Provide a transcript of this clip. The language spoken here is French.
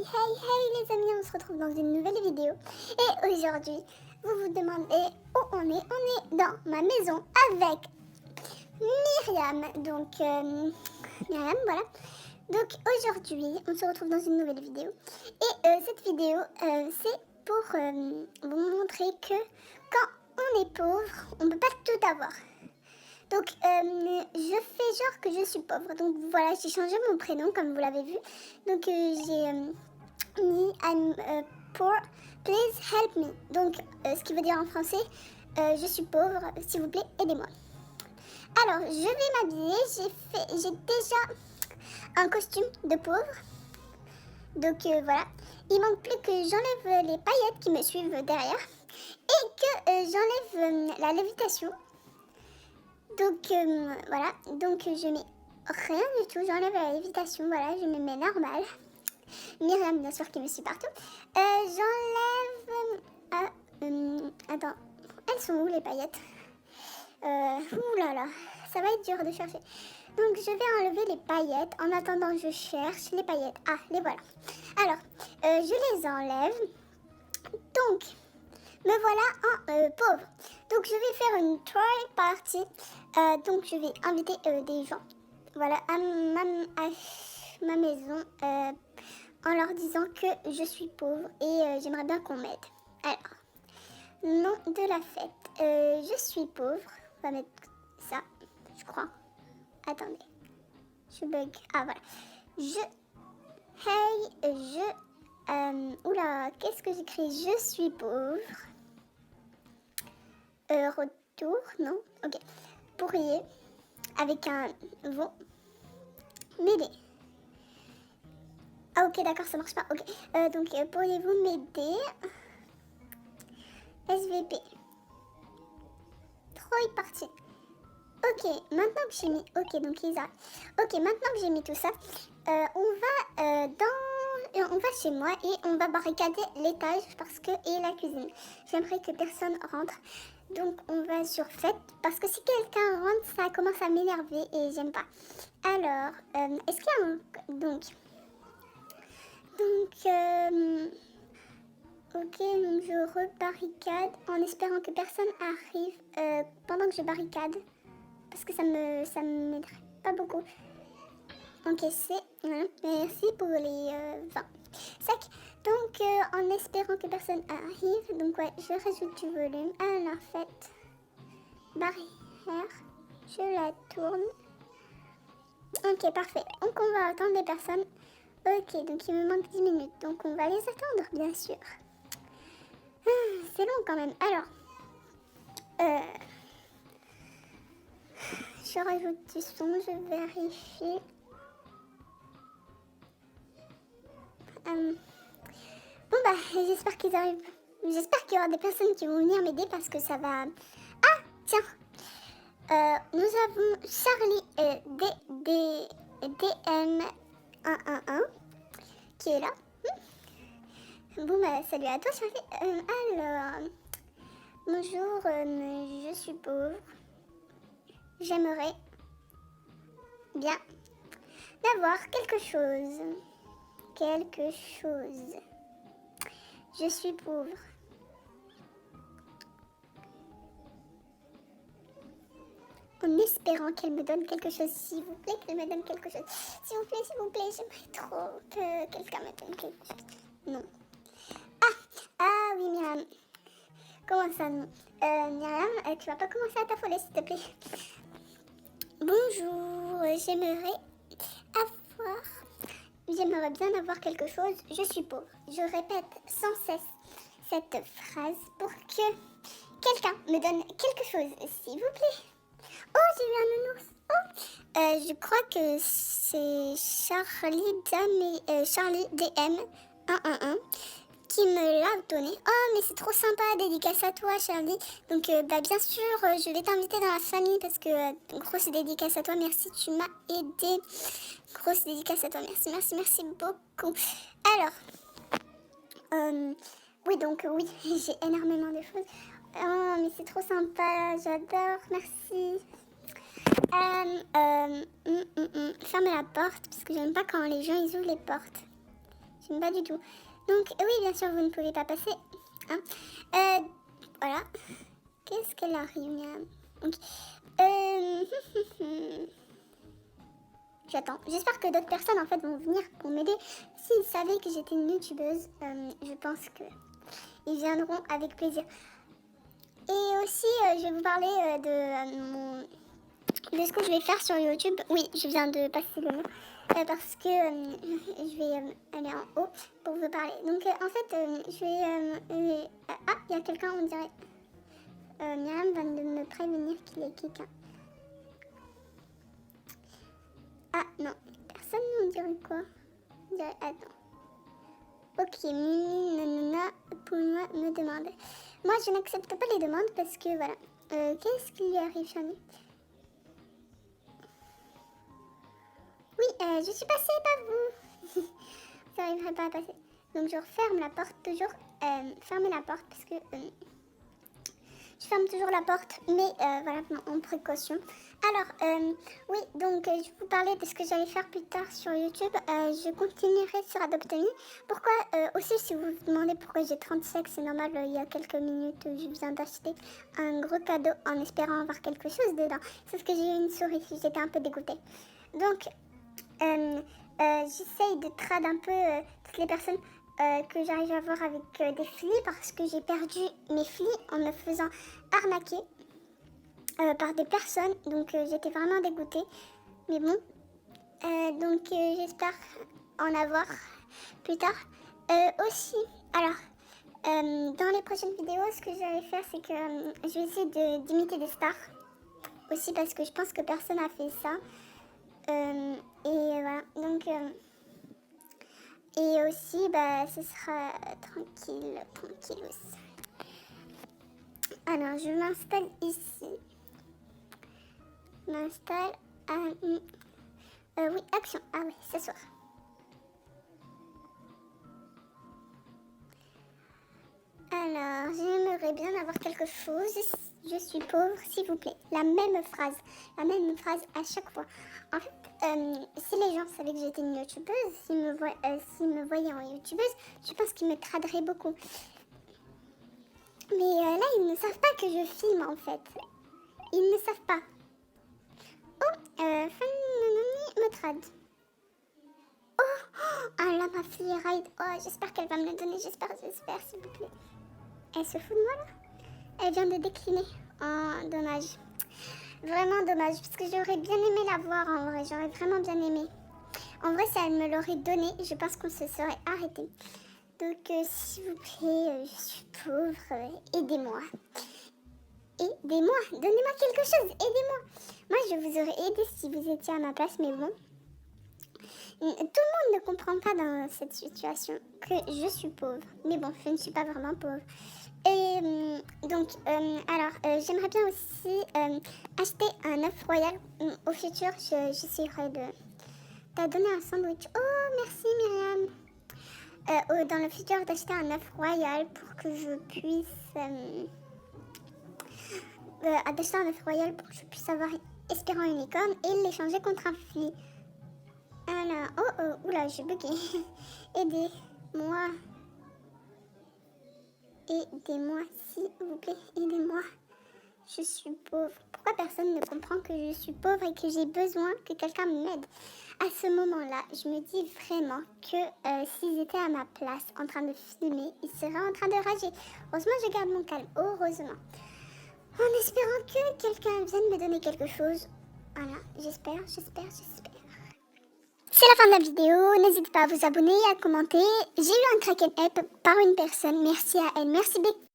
Hey les amis, on se retrouve dans une nouvelle vidéo. Et aujourd'hui, vous vous demandez où on est. On est dans ma maison avec Myriam. Donc, Myriam, voilà. Donc aujourd'hui, on se retrouve dans une nouvelle vidéo. Et cette vidéo, c'est pour vous montrer que quand on est pauvre, on ne peut pas tout avoir. Donc, je fais genre que je suis pauvre. Donc, voilà, j'ai changé mon prénom, comme vous l'avez vu. Donc, j'ai mis I'm poor, please help me. Donc, ce qui veut dire en français, je suis pauvre, s'il vous plaît, aidez-moi. Alors, je vais m'habiller. J'ai déjà un costume de pauvre. Donc, voilà. Il manque plus que j'enlève les paillettes qui me suivent derrière. Et que j'enlève la lévitation. Donc voilà, donc je mets rien du tout, j'enlève la lévitation, voilà, je me mets normal. Myriam bien sûr qui me suit partout. J'enlève... attends, elles sont où les paillettes? Ouh là là, ça va être dur de chercher. Donc je vais enlever les paillettes, en attendant je cherche les paillettes. Ah, les voilà. Alors, je les enlève. Donc... me voilà en pauvre. Donc je vais faire une try party. Donc je vais inviter des gens. Voilà, à ma maison en leur disant que je suis pauvre et j'aimerais bien qu'on m'aide. Alors, nom de la fête. Je suis pauvre. On va mettre ça, je crois. Attendez. Je bug. Ah voilà. Oula, qu'est-ce que j'écris? Je suis pauvre. Retour, non? Ok. Pourriez, avec un vous, m'aider. Ah ok, d'accord, ça marche pas. Ok. Donc, pourriez-vous m'aider? SVP. Trop parti. Ok, maintenant que j'ai mis... Ok, donc Lisa. Ok, maintenant que j'ai mis tout ça, on va chez moi et on va barricader l'étage parce que... et la cuisine. J'aimerais que personne rentre. Donc on va sur fête parce que si quelqu'un rentre, ça commence à m'énerver et j'aime pas. Alors, est-ce qu'il y a un... ok, donc je rebarricade en espérant que personne arrive pendant que je barricade. Parce que ça m'aiderait pas beaucoup. Encaissé. Voilà. Merci pour les 20 sacs. Donc, en espérant que personne arrive. Donc, ouais, je rajoute du volume. Alors, faites barrière. Je la tourne. Ok, parfait. Donc, on va attendre les personnes. Ok, donc il me manque 10 minutes. Donc, on va les attendre, bien sûr. C'est long quand même. Alors, je rajoute du son, je vérifie. Bon bah, j'espère qu'ils arrivent. J'espère qu'il y aura des personnes qui vont venir m'aider parce que ça va... Ah, tiens. Nous avons Charlie DM111 qui est là. Bon bah, salut à toi Charlie. Alors, bonjour, je suis pauvre. J'aimerais bien d'avoir quelque chose. Quelque chose. Je suis pauvre. En espérant qu'elle me donne quelque chose. S'il vous plaît, qu'elle me donne quelque chose. S'il vous plaît, j'aimerais trop que quelqu'un me donne quelque chose. Non. Ah oui, Myriam. Comment ça, non? Myriam, tu vas pas commencer à t'affoler, s'il te plaît. Bonjour, j'aimerais bien avoir quelque chose. Je suis pauvre. Je répète sans cesse cette phrase pour que quelqu'un me donne quelque chose, s'il vous plaît. Oh, j'ai eu un nounours. Oh, je crois que c'est Charlie DM111 qui me l'a donné. Oh, mais c'est trop sympa, dédicace à toi, Charlie. Donc, bah, bien sûr, je vais t'inviter dans la famille parce que grosse dédicace à toi. Merci, tu m'as aidé. Grosse dédicace à toi. Merci beaucoup. Alors, oui, donc, oui, j'ai énormément de choses. Oh, mais c'est trop sympa, j'adore, merci. Ferme la porte parce que j'aime pas quand les gens ils ouvrent les portes. j'aime pas du tout. Donc oui, bien sûr, vous ne pouvez pas passer. Hein. Voilà. Qu'est-ce qu'elle arrive là? Donc, j'attends. Aussi, que d'autres personnes en fait vont venir pour m'aider. S'ils savaient que j'étais une youtubeuse, je pense que ils viendront avec plaisir. Et aussi, je vais vous parler de ce que je vais faire sur YouTube. Oui, je viens de passer le nom parce que je vais aller en haut pour vous parler. Donc en fait, je vais... ah, il y a quelqu'un, on dirait. Myriam va de me prévenir qu'il y a quelqu'un. Ah non, personne ne dirait quoi. On dirait, attends. Ok, Mimi, nanana, pour moi, me demande. Moi, je n'accepte pas les demandes parce que voilà. Qu'est-ce qui lui arrive, Charlie? Oui, je suis passée par vous. Ça n'arriverait pas à passer. Donc, je referme la porte, toujours. Fermer la porte parce que je ferme toujours la porte, mais voilà, en précaution. Alors, oui, donc je vous parlais de ce que j'allais faire plus tard sur YouTube. Je continuerai sur Adopt Me. Pourquoi aussi, si vous vous demandez pourquoi j'ai 36, c'est normal, il y a quelques minutes, je viens d'acheter un gros cadeau en espérant avoir quelque chose dedans. Sauf que j'ai eu une souris, j'étais un peu dégoûtée. Donc, j'essaye de trad un peu toutes les personnes que j'arrive à voir avec des flics parce que j'ai perdu mes flics en me faisant arnaquer par des personnes. Donc j'étais vraiment dégoûtée. Mais bon, donc j'espère en avoir plus tard. Aussi, alors, dans les prochaines vidéos, ce que j'allais faire, c'est que je vais essayer d'imiter des stars. Aussi parce que je pense que personne n'a fait ça. Et voilà, donc... et aussi, bah, ce sera tranquille. Alors, je m'installe ici. M'installe à... oui, action. Ah oui, s'asseoir. Alors, j'aimerais bien avoir quelque chose. Je suis pauvre, s'il vous plaît. La même phrase à chaque fois. En fait, si les gens savaient que j'étais une youtubeuse, s'ils me voyaient en youtubeuse, je pense qu'ils me traderaient beaucoup. Mais là, ils ne savent pas que je filme en fait. Ils ne savent pas. Oh, Fanny me trad. Oh, ah là, ma fille ride. Oh, j'espère qu'elle va me le donner. J'espère, s'il vous plaît. Elle se fout de moi là? Elle vient de décliner. Oh, dommage. Vraiment dommage, parce que j'aurais bien aimé la voir en vrai. J'aurais vraiment bien aimé. En vrai, si elle me l'aurait donné, je pense qu'on se serait arrêté. Donc, s'il vous plaît, je suis pauvre. Aidez-moi. Aidez-moi. Donnez-moi quelque chose. Aidez-moi. Moi, je vous aurais aidé si vous étiez à ma place, mais bon. Tout le monde ne comprend pas dans cette situation que je suis pauvre. Mais bon, je ne suis pas vraiment pauvre. Et donc, alors, j'aimerais bien aussi acheter un œuf royal. Au futur, j'essaierai de... T'as donné un sandwich. Oh, merci Myriam. Dans le futur, d'acheter un œuf royal pour que je puisse... d'acheter un œuf royal pour que je puisse avoir espérant une licorne et l'échanger contre un fli. Alors, oula, j'ai bugué. Aidez-moi. Aidez-moi, s'il vous plaît, aidez-moi. Je suis pauvre. Pourquoi personne ne comprend que je suis pauvre et que j'ai besoin que quelqu'un m'aide? À ce moment-là, je me dis vraiment que s'ils étaient à ma place en train de filmer, ils seraient en train de rager. Heureusement, je garde mon calme. Heureusement. En espérant que quelqu'un vienne me donner quelque chose. Voilà, j'espère. C'est la fin de la vidéo, n'hésitez pas à vous abonner et à commenter. J'ai eu un Kraken App par une personne, merci à elle, merci beaucoup.